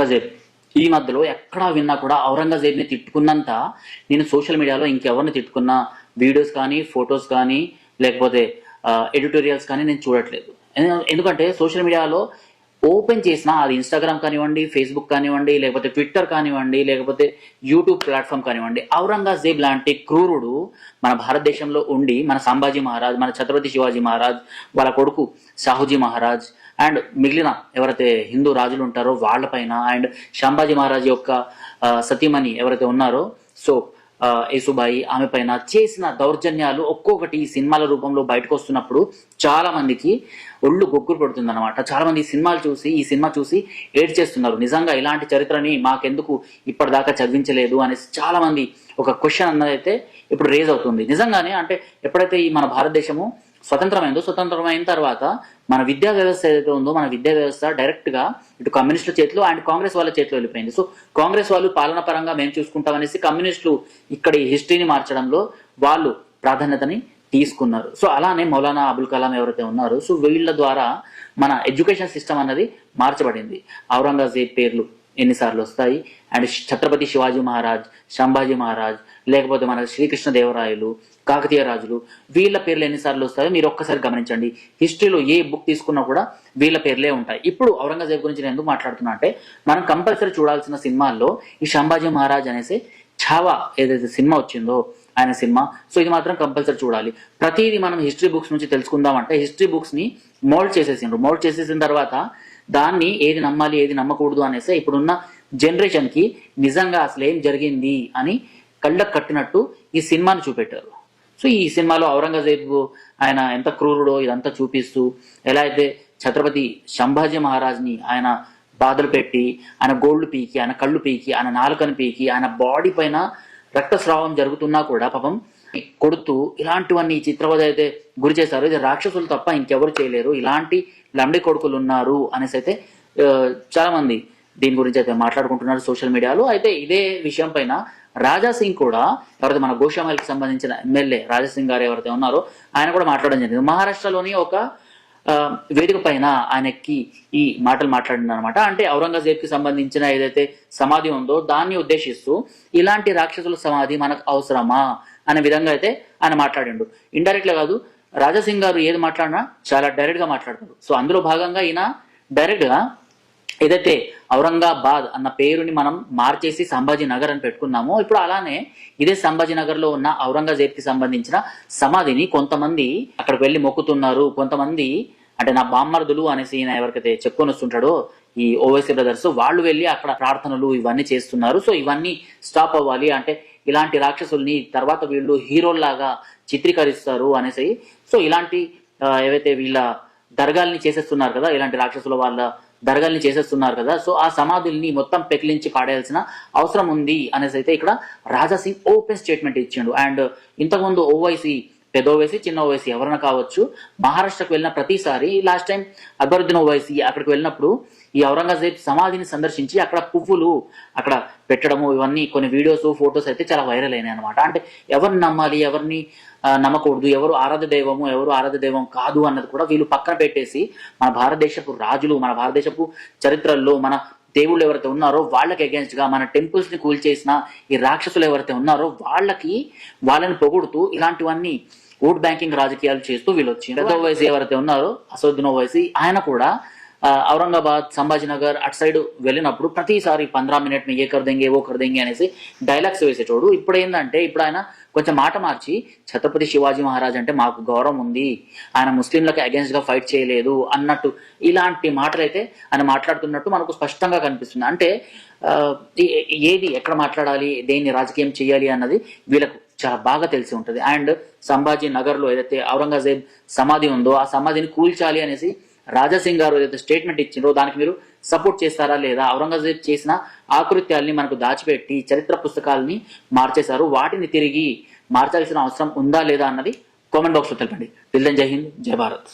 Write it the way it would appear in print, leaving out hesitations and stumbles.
ఔరంగజేబ్. ఈ మధ్యలో ఎక్కడా విన్నా కూడా ఔరంగజేబ్ని తిట్టుకున్నంత నేను సోషల్ మీడియాలో ఇంకెవరిని తిట్టుకున్న వీడియోస్ కానీ, ఫొటోస్ కానీ, లేకపోతే ఎడిటోరియల్స్ కానీ నేను చూడట్లేదు. ఎందుకంటే సోషల్ మీడియాలో ఓపెన్ చేసిన, అది ఇన్స్టాగ్రామ్ కానివ్వండి, ఫేస్బుక్ కానివ్వండి, లేకపోతే ట్విట్టర్ కానివ్వండి, లేకపోతే యూట్యూబ్ ప్లాట్ఫామ్ కానివ్వండి, ఔరంగజేబ్ లాంటి క్రూరుడు మన భారతదేశంలో ఉండి మన సంభాజీ మహారాజ్, మన ఛత్రపతి శివాజీ మహారాజ్, వాళ్ళ కొడుకు షాహుజీ మహారాజ్ అండ్ మిగిలిన ఎవరైతే హిందూ రాజులు ఉంటారో వాళ్ళపైన, అండ్ సంభాజీ మహారాజ్ యొక్క సతీమణి ఎవరైతే ఉన్నారో సో యేసుబాయి, ఆమె పైన చేసిన దౌర్జన్యాలు ఒక్కొక్కటి ఈ సినిమాల రూపంలో బయటకు వస్తున్నప్పుడు చాలా మందికి ఒళ్ళు గొగ్గురు పడుతుంది అనమాట. చాలా మంది ఈ సినిమా చూసి ఏడ్ చేస్తున్నారు. నిజంగా ఇలాంటి చరిత్రని మాకెందుకు ఇప్పటిదాకా చదివించలేదు అనేసి చాలా మంది ఒక క్వశ్చన్ అన్నదైతే ఇప్పుడు రేజ్ అవుతుంది. నిజంగానే అంటే ఎప్పుడైతే ఈ మన భారతదేశము స్వతంత్రమైన తర్వాత మన విద్యా వ్యవస్థ ఏదైతే ఉందో, మన విద్యా వ్యవస్థ డైరెక్ట్ గా ఇటు కమ్యూనిస్టుల చేతిలో అండ్ కాంగ్రెస్ వాళ్ళ చేతిలో వెళ్ళిపోయింది. సో కాంగ్రెస్ వాళ్ళు పాలన పరంగా మేము చూసుకుంటామనేసి కమ్యూనిస్టులు ఇక్కడ ఈ హిస్టరీని మార్చడంలో వాళ్ళు ప్రాధాన్యతని తీసుకున్నారు. సో అలానే మౌలానా అబుల్ కలాం ఎవరైతే ఉన్నారో సో వీళ్ళ ద్వారా మన ఎడ్యుకేషన్ సిస్టమ్ అన్నది మార్చబడింది. ఔరంగజేబ్ పేర్లు ఎన్నిసార్లు వస్తాయి, అండ్ ఛత్రపతి శివాజీ మహారాజ్, సంభాజీ మహారాజ్, లేకపోతే మన శ్రీకృష్ణ దేవరాయలు, కాకతీయ రాజులు, వీళ్ళ పేర్లు ఎన్నిసార్లు వస్తాయో మీరు ఒక్కసారి గమనించండి. హిస్టరీలో ఏ బుక్ తీసుకున్నా కూడా వీళ్ళ పేర్లే ఉంటాయి. ఇప్పుడు ఔరంగజేబ్ గురించి నేను ఎందుకు మాట్లాడుతున్నా అంటే, మనం కంపల్సరీ చూడాల్సిన సినిమాల్లో ఈ సంభాజీ మహారాజ్ అనేసి ఛావా ఏదైతే సినిమా వచ్చిందో ఆయన సినిమా, సో ఇది మాత్రం కంపల్సరీ చూడాలి. ప్రతిదీ మనం హిస్టరీ బుక్స్ నుంచి తెలుసుకుందామంటే హిస్టరీ బుక్స్ ని మోల్డ్ చేసేసిన తర్వాత దాన్ని ఏది నమ్మాలి ఏది నమ్మకూడదు అనేసి ఇప్పుడున్న జనరేషన్ కి నిజంగా అసలు ఏం జరిగింది అని కళ్ళకు కట్టినట్టు ఈ సినిమాని చూపెట్టారు. సో ఈ సినిమాలో ఔరంగజేబ్ ఆయన ఎంత క్రూరుడో ఇదంతా చూపిస్తూ, ఎలా అయితే ఛత్రపతి సంభాజీ మహారాజ్ని ఆయన బాధలు పెట్టి, ఆయన గోళ్లు పీకి, ఆయన కళ్ళు పీకి, ఆయన నాలుకను పీకి, ఆయన బాడీ పైన రక్తస్రావం జరుగుతున్నా కూడా పాపం కొడుతూ ఇలాంటివన్నీ చిత్రవద అయితే గురి చేశారు. ఇది రాక్షసులు తప్ప ఇంకెవరు చేయలేరు, ఇలాంటి లండి కొడుకులు ఉన్నారు అనేసి అయితే చాలా మంది దీని గురించి అయితే మాట్లాడుకుంటున్నారు సోషల్ మీడియాలో. అయితే ఇదే విషయం పైన రాజాసింగ్ కూడా, ఎవరైతే మన గోషామల్కి సంబంధించిన ఎమ్మెల్యే రాజాసింగ్ గారు ఎవరైతే ఉన్నారో ఆయన కూడా మాట్లాడడం జరిగింది. మహారాష్ట్రలోని ఒక వేదిక పైన ఆయనకి ఈ మాటలు మాట్లాడింది అనమాట. అంటే ఔరంగజేబ్ కి సంబంధించిన ఏదైతే సమాధి ఉందో దాన్ని ఉద్దేశిస్తూ ఇలాంటి రాక్షసుల సమాధి మనకు అవసరమా అనే విధంగా అయితే ఆయన మాట్లాడిండు. ఇండైరెక్ట్ గా కాదు, రాజాసింగ్ గారు ఏది మాట్లాడినా చాలా డైరెక్ట్ గా మాట్లాడతారు. సో అందులో భాగంగా ఈయన డైరెక్ట్ గా ఏదైతే ఔరంగాబాద్ అన్న పేరుని మనం మార్చేసి సంభాజీ నగర్ అని పెట్టుకున్నామో, ఇప్పుడు అలానే ఇదే సంభాజీ నగర్ లో ఉన్న ఔరంగజేబ్ కి సంబంధించిన సమాధిని కొంతమంది అక్కడికి వెళ్ళి మొక్కుతున్నారు. కొంతమంది అంటే నా బామ్మర్దులు అనేసి ఈయన ఎవరికైతే చెప్పుకొని వస్తుంటాడో ఈ ఓవైసీ బ్రదర్స్, వాళ్ళు వెళ్ళి అక్కడ ప్రార్థనలు ఇవన్నీ చేస్తున్నారు. సో ఇవన్నీ స్టాప్ అవ్వాలి, అంటే ఇలాంటి రాక్షసుల్ని తర్వాత వీళ్ళు హీరోల్లాగా చిత్రీకరిస్తారు అనేసి. సో ఇలాంటి ఏవైతే వీళ్ళ దర్గాల్ని చేసేస్తున్నారు కదా, ఇలాంటి రాక్షసుల వాళ్ళ దర్గాల్ని చేసేస్తున్నారు కదా, సో ఆ సమాధుల్ని మొత్తం పెకిలించి పాడేయాల్సిన అవసరం ఉంది అనేసి అయితే ఇక్కడ రాజాసింగ్ ఓపెన్ స్టేట్మెంట్ ఇచ్చిండు. అండ్ ఇంతకుముందు ఓవైసీ, పెద్ద ఓవైసీ, చిన్న ఓవైసీ ఎవరైనా కావచ్చు, మహారాష్ట్రకు వెళ్ళిన ప్రతిసారి, లాస్ట్ టైం అక్బరుద్దీన్ ఓవైసీ అక్కడికి వెళ్ళినప్పుడు ఈ ఔరంగజేబ్ సమాధిని సందర్శించి అక్కడ పువ్వులు అక్కడ పెట్టడము, ఇవన్నీ కొన్ని వీడియోస్ ఫొటోస్ అయితే చాలా వైరల్ అయినాయి అనమాట. అంటే ఎవరిని నమ్మాలి, ఎవరిని నమ్మకూడదు, ఎవరు ఆరాధ్య దైవము, ఎవరు ఆరాధ్య దైవం కాదు అన్నది కూడా వీళ్ళు పక్కన పెట్టేసి మన భారతదేశపు రాజులు, మన భారతదేశపు చరిత్రల్లో మన దేవుళ్ళు ఎవరైతే ఉన్నారో వాళ్ళకి అగేన్స్ట్ గా, మన టెంపుల్స్ ని కూల్చేసిన ఈ రాక్షసులు ఎవరైతే ఉన్నారో వాళ్ళని పొగుడుతూ ఇలాంటివన్నీ ఓట్ బ్యాంకింగ్ రాజకీయాలు చేస్తూ వీళ్ళు వచ్చి పెద్ద ఓవైసీ ఎవరైతే ఉన్నారో అసదుద్దీన్ ఓవైసీ, ఆయన కూడా ఔరంగాబాద్, సంభాజీనగర్ అటు సైడ్ వెళ్ళినప్పుడు ప్రతిసారి 15 మినిట్ ఏ కర్దెంగే ఓ కర్దెంగే అనేసి డైలాగ్స్ వేసేటోడు. ఇప్పుడు ఏంటంటే ఇప్పుడు ఆయన కొంచెం మాట మార్చి ఛత్రపతి శివాజీ మహారాజ్ అంటే మాకు గౌరవం ఉంది, ఆయన ముస్లింలకు అగేన్స్ట్ గా ఫైట్ చేయలేదు అన్నట్టు ఇలాంటి మాటలు అయితే ఆయన మాట్లాడుతున్నట్టు మనకు స్పష్టంగా కనిపిస్తుంది. అంటే ఏది ఎక్కడ మాట్లాడాలి, దేన్ని రాజకీయం చేయాలి అన్నది వీళ్ళకు చాలా బాగా తెలిసి ఉంటుంది. అండ్ సంభాజీ నగర్ లో ఏదైతే ఔరంగజేబ్ సమాధి ఉందో ఆ సమాధిని కూల్చాలి అనేసి రాజాసింగ్ గారు ఏదైతే స్టేట్మెంట్ ఇచ్చిండ్రో దానికి మీరు సపోర్ట్ చేస్తారా లేదా? ఔరంగజేబ్ చేసిన ఆకృత్యాల్ని మనకు దాచిపెట్టి చరిత్ర పుస్తకాలని మార్చేశారు, వాటిని తిరిగి మార్చాల్సిన అవసరం ఉందా లేదా అన్నది కామెంట్ బాక్స్ లో తెలపండి. జై హింద్, జై భారత్.